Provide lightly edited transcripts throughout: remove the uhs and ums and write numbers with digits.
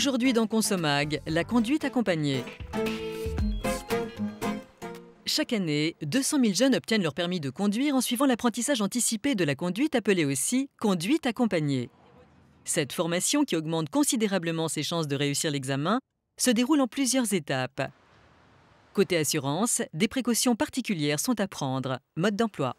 Aujourd'hui dans Consomag, la conduite accompagnée. Chaque année, 200 000 jeunes obtiennent leur permis de conduire en suivant l'apprentissage anticipé de la conduite appelé aussi conduite accompagnée. Cette formation, qui augmente considérablement ses chances de réussir l'examen, se déroule en plusieurs étapes. Côté assurance, des précautions particulières sont à prendre. Mode d'emploi.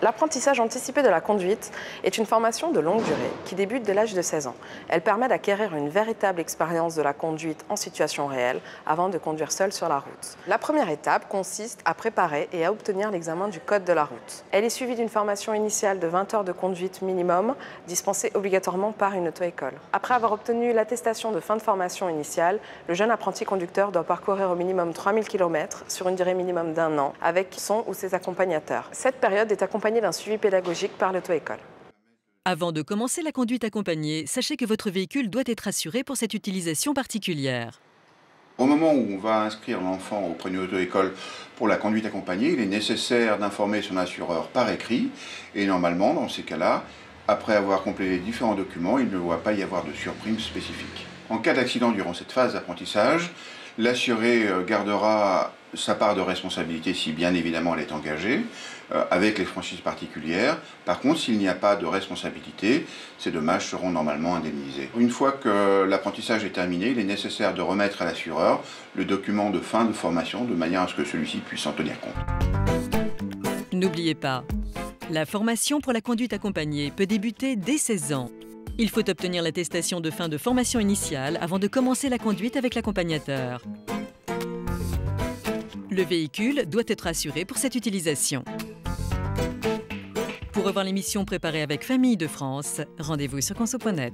L'apprentissage anticipé de la conduite est une formation de longue durée qui débute dès l'âge de 16 ans. Elle permet d'acquérir une véritable expérience de la conduite en situation réelle avant de conduire seul sur la route. La première étape consiste à préparer et à obtenir l'examen du code de la route. Elle est suivie d'une formation initiale de 20 heures de conduite minimum, dispensée obligatoirement par une auto-école. Après avoir obtenu l'attestation de fin de formation initiale, le jeune apprenti conducteur doit parcourir au minimum 3000 km sur une durée minimum d'1 an avec son ou ses accompagnateurs. Cette période est accompagnée d'un suivi pédagogique par l'auto-école. Avant de commencer la conduite accompagnée, sachez que votre véhicule doit être assuré pour cette utilisation particulière. Au moment où on va inscrire l'enfant auprès d'une auto-école pour la conduite accompagnée, il est nécessaire d'informer son assureur par écrit. Et normalement, dans ces cas-là, après avoir complété les différents documents, il ne doit pas y avoir de surprime spécifique. En cas d'accident durant cette phase d'apprentissage, l'assuré gardera sa part de responsabilité si bien évidemment elle est engagée, avec les franchises particulières. Par contre, s'il n'y a pas de responsabilité, ces dommages seront normalement indemnisés. Une fois que l'apprentissage est terminé, il est nécessaire de remettre à l'assureur le document de fin de formation de manière à ce que celui-ci puisse en tenir compte. N'oubliez pas, la formation pour la conduite accompagnée peut débuter dès 16 ans. Il faut obtenir l'attestation de fin de formation initiale avant de commencer la conduite avec l'accompagnateur. Le véhicule doit être assuré pour cette utilisation. Pour revoir l'émission préparée avec Famille de France, rendez-vous sur conso.net.